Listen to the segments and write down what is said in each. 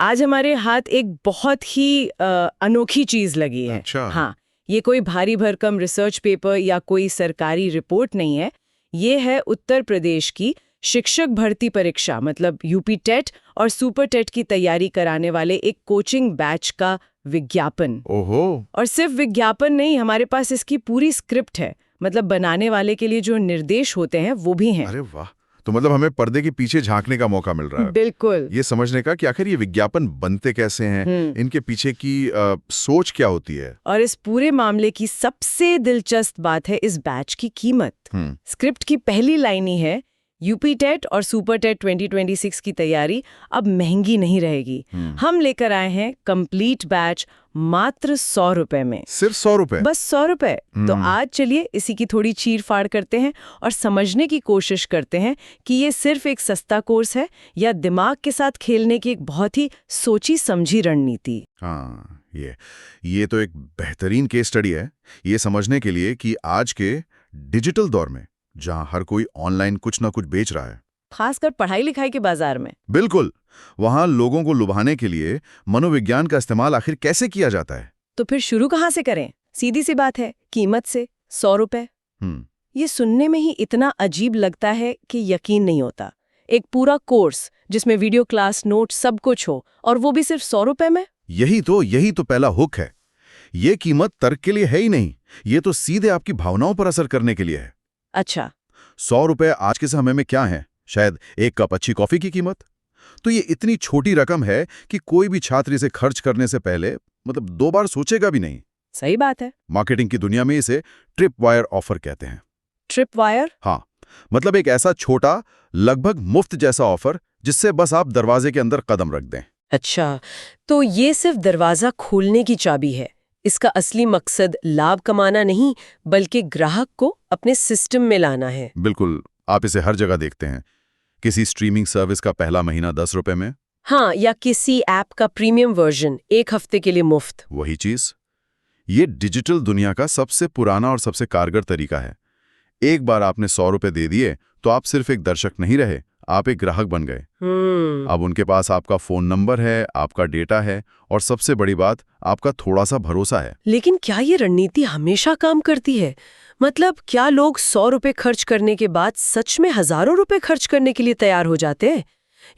आज हमारे हाथ एक बहुत ही अनोखी चीज लगी है। अच्छा। हाँ, ये कोई भारी भरकम रिसर्च पेपर या कोई सरकारी रिपोर्ट नहीं है। ये है उत्तर प्रदेश की शिक्षक भर्ती परीक्षा मतलब यूपी टेट और सुपर टेट की तैयारी कराने वाले एक कोचिंग बैच का विज्ञापन। ओहो। और सिर्फ विज्ञापन नहीं, हमारे पास इसकी पूरी स्क्रिप्ट है। मतलब बनाने वाले के लिए जो निर्देश होते हैं वो भी हैं। अरे वाह, तो मतलब हमें पर्दे के पीछे झांकने का मौका मिल रहा है। बिल्कुल। ये समझने का कि आखिर ये विज्ञापन बनते कैसे हैं, इनके पीछे की सोच क्या होती है। और इस पूरे मामले की सबसे दिलचस्प बात है इस बैच की कीमत। स्क्रिप्ट की पहली लाइन ही है, यूपी टेट और सुपर टेट 2026 की तैयारी अब महंगी नहीं रहेगी। हम लेकर आए हैं कंप्लीट बैच मात्र 100 रुपए में। सिर्फ 100 रुपए? बस 100 रुपए। तो आज चलिए इसी की थोड़ी चीर फाड़ करते हैं और समझने की कोशिश करते हैं कि ये सिर्फ एक सस्ता कोर्स है या दिमाग के साथ खेलने की एक बहुत ही सोची समझी रणनीति। हाँ, ये तो एक बेहतरीन केस स्टडी है ये समझने के लिए कि आज के डिजिटल दौर में जहां हर कोई ऑनलाइन कुछ ना कुछ बेच रहा है, खासकर पढ़ाई लिखाई के बाजार में। बिल्कुल, वहां लोगों को लुभाने के लिए मनोविज्ञान का इस्तेमाल आखिर कैसे किया जाता है। तो फिर शुरू कहाँ से करें? सीधी सी बात है, कीमत से। 100 रुपए। ये सुनने में ही इतना अजीब लगता है कि यकीन नहीं होता। एक पूरा कोर्स जिसमें वीडियो क्लास, नोट सब कुछ हो, और वो भी सिर्फ 100 रुपए में। यही तो पहला हुक है। ये कीमत तर्क के लिए है ही नहीं, ये तो सीधे आपकी भावनाओं पर असर करने के लिए है। अच्छा। 100 रुपए आज के समय में क्या है? शायद एक कप अच्छी कॉफी की कीमत। तो ये इतनी छोटी रकम है कि कोई भी छात्र इसे खर्च करने से पहले मतलब 2 बार सोचेगा भी नहीं। सही बात है। मार्केटिंग की दुनिया में इसे ट्रिप वायर ऑफर कहते हैं। Trip wire? हाँ, मतलब एक ऐसा छोटा, लगभग मुफ्त जैसा ऑफर जिससे बस आप दरवाजे के अंदर कदम रख दें। अच्छा, तो ये सिर्फ दरवाजा खोलने की चाबी है। इसका असली मकसद लाभ कमाना नहीं, बल्कि ग्राहक को अपने सिस्टम में लाना है। बिल्कुल, आप इसे हर जगह देखते हैं। किसी स्ट्रीमिंग सर्विस का पहला महीना 10 रुपए में। हाँ, या किसी ऐप का प्रीमियम वर्जन 1 हफ्ते के लिए मुफ्त। वही चीज, ये डिजिटल दुनिया का सबसे पुराना और सबसे कारगर तरीका है। एक बार आपने 100 रुपए दे दिए तो आप सिर्फ एक दर्शक नहीं रहे, आप एक ग्राहक बन गए। अब उनके पास आपका फोन नंबर है, आपका डेटा है और सबसे बड़ी बात, आपका थोड़ा सा भरोसा है। लेकिन क्या ये रणनीति हमेशा काम करती है? मतलब क्या लोग 100 रुपए खर्च करने के बाद सच में हजारों रुपए खर्च करने के लिए तैयार हो जाते हैं,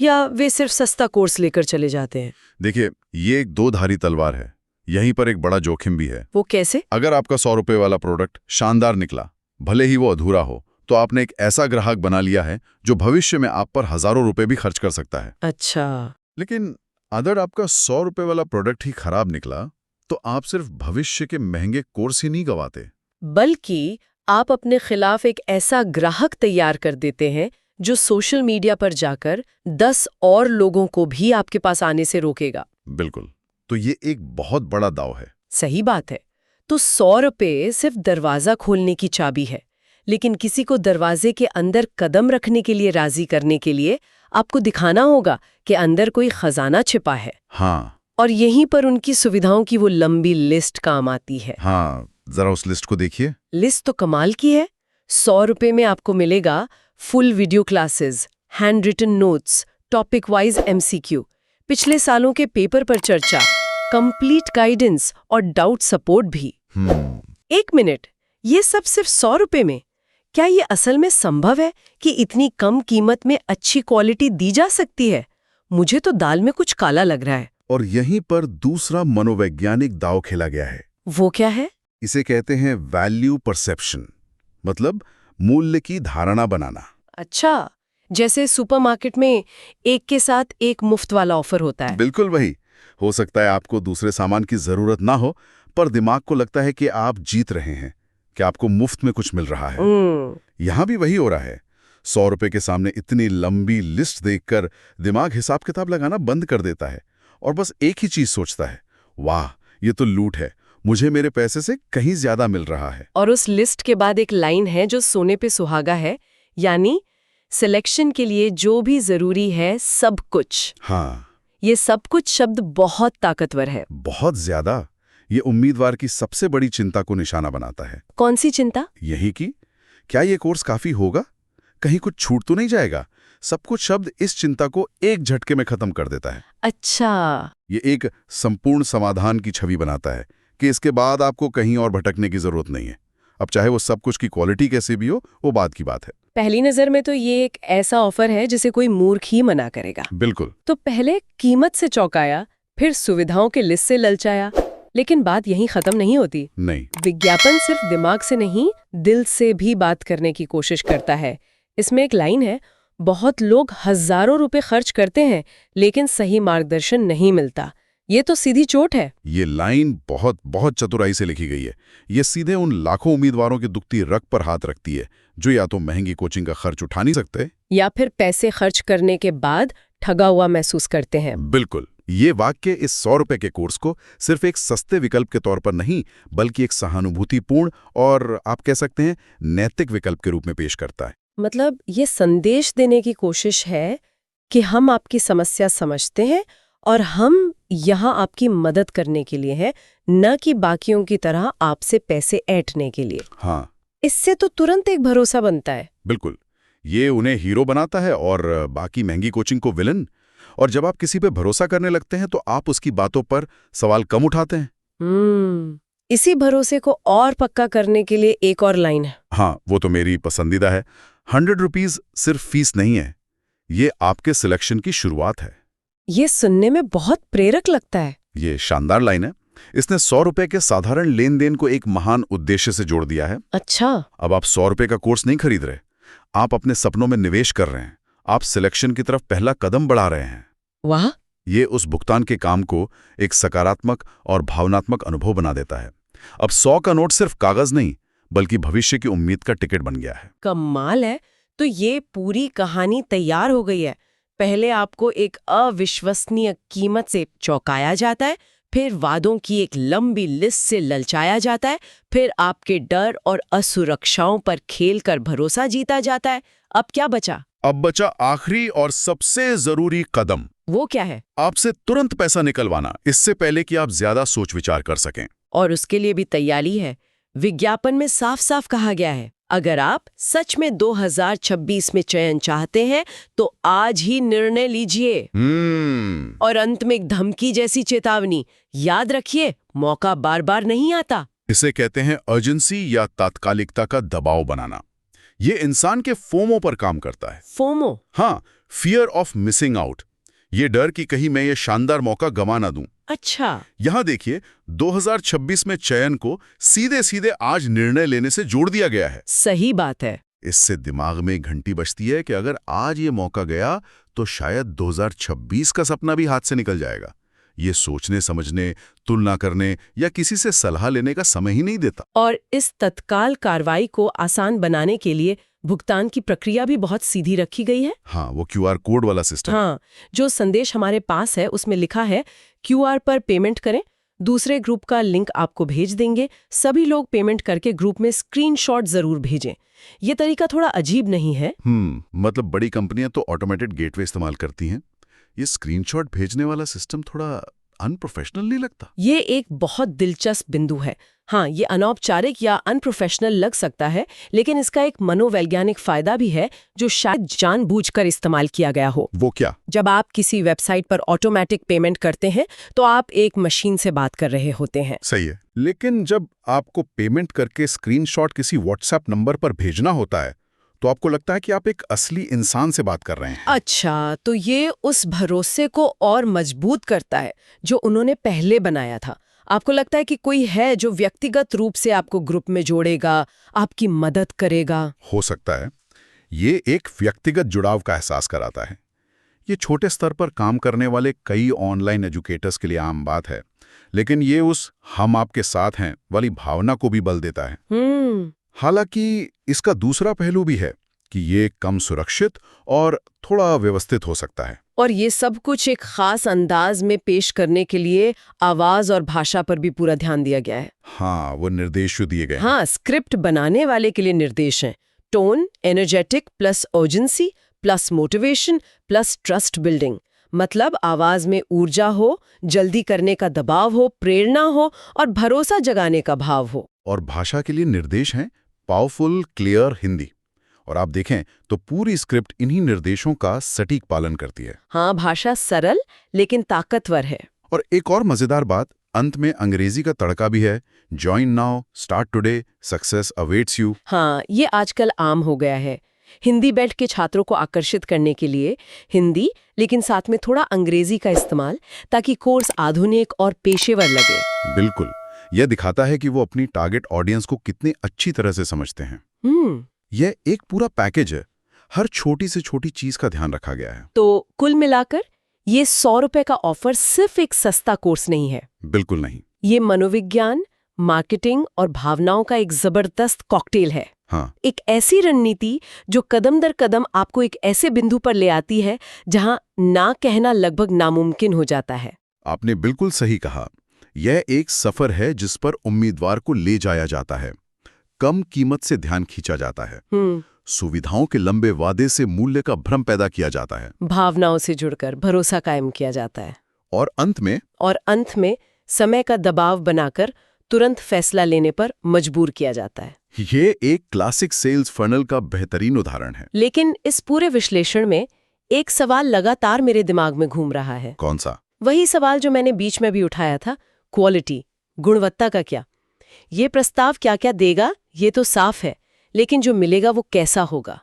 या वे सिर्फ सस्ता कोर्स लेकर चले जाते हैं? देखिए, ये एक दो धारी तलवार है। यहीं पर एक बड़ा जोखिम भी है। वो कैसे? अगर आपका 100 रुपए वाला प्रोडक्ट शानदार निकला, भले ही वो अधूरा हो, तो आपने एक ऐसा ग्राहक बना लिया है जो भविष्य में आप पर हजारों रुपए भी खर्च कर सकता है। अच्छा। लेकिन अगर आपका 100 रुपए वाला प्रोडक्ट ही खराब निकला, तो आप सिर्फ भविष्य के महंगे कोर्स ही नहीं गवाते, बल्कि आप अपने खिलाफ एक ऐसा ग्राहक तैयार कर देते हैं जो सोशल मीडिया पर जाकर 10 और लोगों को भी आपके पास आने से रोकेगा। बिल्कुल, तो ये एक बहुत बड़ा दांव है। सही बात है। तो 100 रुपए सिर्फ दरवाजा खोलने की चाबी है, लेकिन किसी को दरवाजे के अंदर कदम रखने के लिए राजी करने के लिए आपको दिखाना होगा कि अंदर कोई खजाना छिपा है। हाँ। और यहीं पर उनकी सुविधाओं की वो लंबी लिस्ट काम आती है। हाँ, जरा उस लिस्ट को देखिए। लिस्ट तो कमाल की है। 100 रुपए में आपको मिलेगा full video classes, hand written notes, topic wise MCQ, पिछले सालों के पेपर पर चर्चा, कंप्लीट गाइडेंस और डाउट सपोर्ट भी। 1 मिनट, ये सब सिर्फ 100 रुपए में? क्या ये असल में संभव है कि इतनी कम कीमत में अच्छी क्वालिटी दी जा सकती है? मुझे तो दाल में कुछ काला लग रहा है। और यहीं पर दूसरा मनोवैज्ञानिक दांव खेला गया है। वो क्या है? इसे कहते हैं वैल्यू परसेप्शन, मतलब मूल्य की धारणा बनाना। अच्छा, जैसे सुपरमार्केट में एक के साथ एक मुफ्त वाला ऑफर होता है। बिल्कुल वही। हो सकता है आपको दूसरे सामान की जरूरत ना हो, पर दिमाग को लगता है कि आप जीत रहे हैं, कि आपको मुफ्त में कुछ मिल रहा है। यहां भी वही हो रहा है। 100 रुपए के सामने इतनी लंबी लिस्ट देखकर दिमाग हिसाब किताब लगाना बंद कर देता है और बस एक ही चीज सोचता है, वाह, ये तो लूट है, मुझे मेरे पैसे से कहीं ज्यादा मिल रहा है। और उस लिस्ट के बाद एक लाइन है जो सोने पे सुहागा है, यानी सिलेक्शन के लिए जो भी जरूरी है सब कुछ। हाँ, ये सब कुछ शब्द बहुत ताकतवर है। बहुत ज्यादा। ये उम्मीदवार की सबसे बड़ी चिंता को निशाना बनाता है। कौन सी चिंता? यही कि क्या ये कोर्स काफी होगा, कहीं कुछ छूट तो नहीं जाएगा, सब कुछ शब्द इस चिंता को एक झटके में खत्म कर देता है। अच्छा। ये एक संपूर्ण समाधान की छवि बनाता है कि इसके बाद आपको कहीं और भटकने की जरूरत नहीं है। अब चाहे वो सब कुछ की क्वालिटी कैसी भी हो, वो बात की बात है। पहली नजर में तो ये एक ऐसा ऑफर है जिसे कोई मूर्ख ही मना करेगा। बिल्कुल। तो पहले कीमत से चौंकाया, फिर सुविधाओं के लिस्ट से ललचाया, लेकिन बात यहीं खत्म नहीं होती। नहीं। विज्ञापन सिर्फ दिमाग से नहीं, दिल से भी बात करने की कोशिश करता है। इसमें एक लाइन है, बहुत लोग हजारों रुपए खर्च करते हैं लेकिन सही मार्गदर्शन नहीं मिलता। ये तो सीधी चोट है। ये लाइन बहुत बहुत चतुराई से लिखी गई है। ये सीधे उन लाखों उम्मीदवारों की दुखती रग पर हाथ रखती है जो या तो महंगी कोचिंग का खर्च उठा नहीं सकते, या फिर पैसे खर्च करने के बाद ठगा हुआ महसूस करते हैं। बिल्कुल। ये वाक्य इस 100 रुपए के कोर्स को सिर्फ एक सस्ते विकल्प के तौर पर नहीं, बल्कि एक सहानुभूतिपूर्ण और आप कह सकते हैं नैतिक विकल्प के रूप में पेश करता है। मतलब ये संदेश देने की कोशिश है कि हम आपकी समस्या समझते हैं और हम यहाँ आपकी मदद करने के लिए हैं, न कि बाकियों की तरह आपसे पैसे ऐंठने के लिए। हाँ, इससे तो तुरंत एक भरोसा बनता है। बिल्कुल। ये उन्हें हीरो बनाता है और बाकी महंगी कोचिंग को विलन। और जब आप किसी पे भरोसा करने लगते हैं तो आप उसकी बातों पर सवाल कम उठाते हैं। इसी भरोसे को और पक्का करने के लिए एक और लाइन है। हाँ, वो तो मेरी पसंदीदा है। 100 रुपीज सिर्फ फीस नहीं है, ये आपके सिलेक्शन की शुरुआत है। ये सुनने में बहुत प्रेरक लगता है। ये शानदार लाइन है। इसने 100 रुपए के साधारण लेन देन को एक महान उद्देश्य से जोड़ दिया है। अच्छा। अब आप 100 रुपए का कोर्स नहीं खरीद रहे, आप अपने सपनों में निवेश कर रहे हैं। आप सिलेक्शन की तरफ पहला कदम बढ़ा रहे हैं। वाह। ये उस भुगतान के काम को एक सकारात्मक और भावनात्मक अनुभव बना देता है। अब 100 का नोट सिर्फ कागज नहीं, बल्कि भविष्य की उम्मीद का टिकट बन गया है। कमाल है। तो ये पूरी कहानी तैयार हो गई है। पहले आपको एक अविश्वसनीय कीमत से चौंकाया जाता है, फिर वादों की एक लंबी लिस्ट से ललचाया जाता है, फिर आपके डर और असुरक्षाओं पर खेलकर भरोसा जीता जाता है। अब क्या बचा? अब बचा आखिरी और सबसे जरूरी कदम। वो क्या है? आपसे तुरंत पैसा निकलवाना, इससे पहले कि आप ज्यादा सोच विचार कर सकें। और उसके लिए भी तैयारी है। विज्ञापन में साफ साफ कहा गया है, अगर आप सच में 2026 में चयन चाहते हैं तो आज ही निर्णय लीजिए। और अंत में एक धमकी जैसी चेतावनी, याद रखिए मौका बार बार नहीं आता। इसे कहते हैं अर्जेंसी या तात्कालिकता का दबाव बनाना। ये इंसान के फोमो पर काम करता है। फोमो? हाँ, फियर ऑफ मिसिंग आउट। ये डर कि कहीं मैं ये शानदार मौका गंवा ना दूं। अच्छा। यहां देखिए, 2026 में चयन को सीधे सीधे आज निर्णय लेने से जोड़ दिया गया है। सही बात है। इससे दिमाग में घंटी बजती है कि अगर आज ये मौका गया तो शायद 2026 का सपना भी हाथ से निकल जाएगा। ये सोचने समझने, तुलना करने या किसी से सलाह लेने का समय ही नहीं देता। और इस तत्काल कार्रवाई को आसान बनाने के लिए भुगतान की प्रक्रिया भी बहुत सीधी रखी गई है। हाँ, वो QR कोड वाला सिस्टम। हाँ, जो संदेश हमारे पास है उसमें लिखा है QR पर पेमेंट करें, दूसरे ग्रुप का लिंक आपको भेज देंगे। सभी लोग पेमेंट करके ग्रुप में स्क्रीनशॉट जरूर भेजें। ये तरीका थोड़ा अजीब नहीं है? मतलब बड़ी कंपनियां तो ऑटोमेटेड गेटवे इस्तेमाल करती हैं। ये स्क्रीनशॉट भेजने वाला सिस्टम थोड़ा अनप्रोफेशनल नहीं लगता? ये एक बहुत दिलचस्प बिंदु है। हाँ, ये अनौपचारिक या अनप्रोफेशनल लग सकता है, लेकिन इसका एक मनोवैज्ञानिक फायदा भी है जो शायद जानबूझकर इस्तेमाल किया गया हो। वो क्या? जब आप किसी वेबसाइट पर ऑटोमेटिक पेमेंट करते हैं तो आप एक मशीन से बात कर रहे होते हैं। सही है, लेकिन जब आपको पेमेंट करके स्क्रीनशॉट किसी व्हाट्सएप नंबर पर भेजना होता है तो आपको लगता है कि आप एक असली इंसान से बात कर रहे हैं। अच्छा, तो ये उस भरोसे को और मजबूत करता है जो उन्होंने पहले बनाया था। आपको लगता है कि कोई है जो व्यक्तिगत रूप से आपको ग्रुप में जोड़ेगा, आपकी मदद करेगा। हो सकता है। ये एक व्यक्तिगत जुड़ाव का एहसास कराता है। ये छोटे स्तर पर काम करने वाले कई ऑनलाइन एजुकेटर्स के लिए आम बात है, लेकिन ये उस हम आपके साथ हैं वाली भावना को भी बल देता है। हालांकि इसका दूसरा पहलू भी है कि ये कम सुरक्षित और थोड़ा व्यवस्थित हो सकता है। और ये सब कुछ एक खास अंदाज में पेश करने के लिए आवाज और भाषा पर भी पूरा ध्यान दिया गया है। हाँ, वो निर्देश दिए गए हैं। हाँ, स्क्रिप्ट बनाने वाले के लिए निर्देश हैं। Tone, energetic plus urgency plus motivation plus trust building. मतलब आवाज में ऊर्जा हो, जल्दी करने का दबाव हो, प्रेरणा हो और भरोसा जगाने का भाव हो। और भाषा के लिए निर्देश हैं पावरफुल, क्लियर हिंदी। और आप देखें तो पूरी स्क्रिप्ट इन्हीं निर्देशों का सटीक पालन करती है। हाँ, भाषा सरल लेकिन ताकतवर है। और एक और मजेदार बात, अंत में अंग्रेजी का तड़का भी है। Join now, start today, success awaits you. हाँ, ये आजकल आम हो गया है। हिंदी बेल्ट के छात्रों को आकर्षित करने के लिए हिंदी लेकिन साथ में थोड़ा अंग्रेजी का इस्तेमाल, ताकि कोर्स आधुनिक और पेशेवर लगे। बिल्कुल, यह दिखाता है कि वो अपनी टारगेट ऑडियंस को कितने अच्छी तरह से समझते हैं। यह एक पूरा पैकेज है, हर छोटी से छोटी चीज का ध्यान रखा गया है। तो कुल मिलाकर ये 100 रुपए का ऑफर सिर्फ एक सस्ता कोर्स नहीं है। बिल्कुल नहीं। ये मनोविज्ञान, मार्केटिंग और भावनाओं का एक जबरदस्त कॉकटेल है। हाँ, एक ऐसी रणनीति जो कदम दर कदम आपको एक ऐसे बिंदु पर ले आती है जहां ना कहना लगभग नामुमकिन हो जाता है। आपने बिल्कुल सही कहा। यह एक सफर है जिस पर उम्मीदवार को ले जाया जाता है, कम कीमत से ध्यान खींचा जाता है, सुविधाओं के लंबे वादे से मूल्य का भ्रम पैदा किया जाता है, भावनाओं से जुड़कर भरोसा कायम किया जाता है, और अंत में समय का दबाव बनाकर तुरंत फैसला लेने पर मजबूर किया जाता है। ये एक क्लासिक सेल्स फनल का बेहतरीन उदाहरण है। लेकिन इस पूरे विश्लेषण में एक सवाल लगातार मेरे दिमाग में घूम रहा है। कौन सा? वही सवाल जो मैंने बीच में भी उठाया था, क्वालिटी, गुणवत्ता का क्या? ये प्रस्ताव क्या क्या देगा ये तो साफ है, लेकिन जो मिलेगा वो कैसा होगा?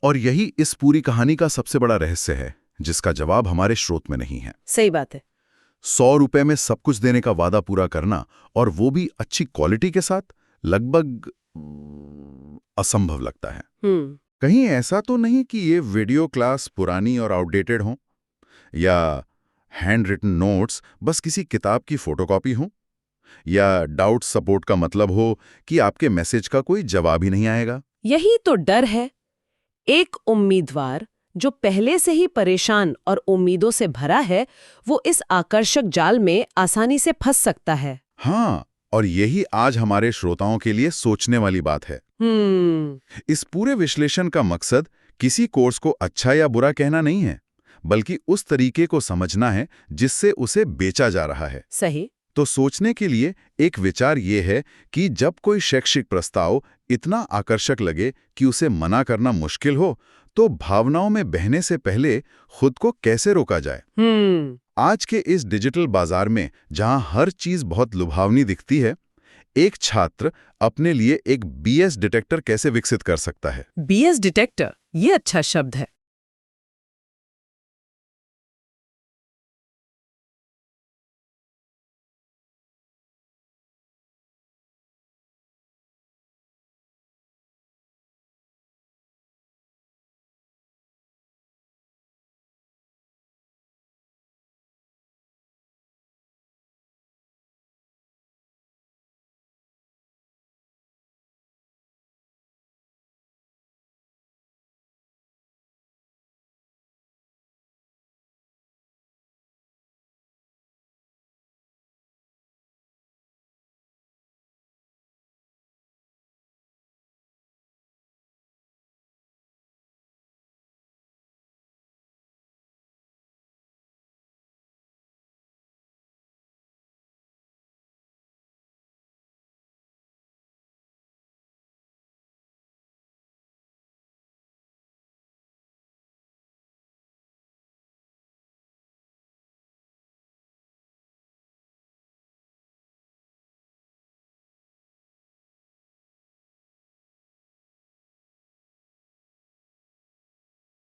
और यही इस पूरी कहानी का सबसे बड़ा रहस्य है, जिसका जवाब हमारे स्रोत में नहीं है। सही बात है। 100 रुपए में सब कुछ देने का वादा पूरा करना, और वो भी अच्छी क्वालिटी के साथ, लगभग असंभव लगता है। कहीं ऐसा तो नहीं कि ये वीडियो क्लास पुरानी और आउटडेटेड हो, या हैंड रिटन नोट्स बस किसी किताब की फोटोकॉपी हो, या डाउट सपोर्ट का मतलब हो कि आपके मैसेज का कोई जवाब ही नहीं आएगा। यही तो डर है। एक उम्मीदवार जो पहले से ही परेशान और उम्मीदों से भरा है, वो इस आकर्षक जाल में आसानी से फंस सकता है। हाँ, और यही आज हमारे श्रोताओं के लिए सोचने वाली बात है। इस पूरे विश्लेषण का मकसद किसी कोर्स को अच्छा या बुरा कहना नहीं है, बल्कि उस तरीके को समझना है जिससे उसे बेचा जा रहा है। सही। तो सोचने के लिए एक विचार ये है कि जब कोई शैक्षिक प्रस्ताव इतना आकर्षक लगे कि उसे मना करना मुश्किल हो, तो भावनाओं में बहने से पहले खुद को कैसे रोका जाए। आज के इस डिजिटल बाजार में जहां हर चीज बहुत लुभावनी दिखती है, एक छात्र अपने लिए एक बीएस डिटेक्टर कैसे विकसित कर सकता है? बीएस डिटेक्टर, ये अच्छा शब्द है।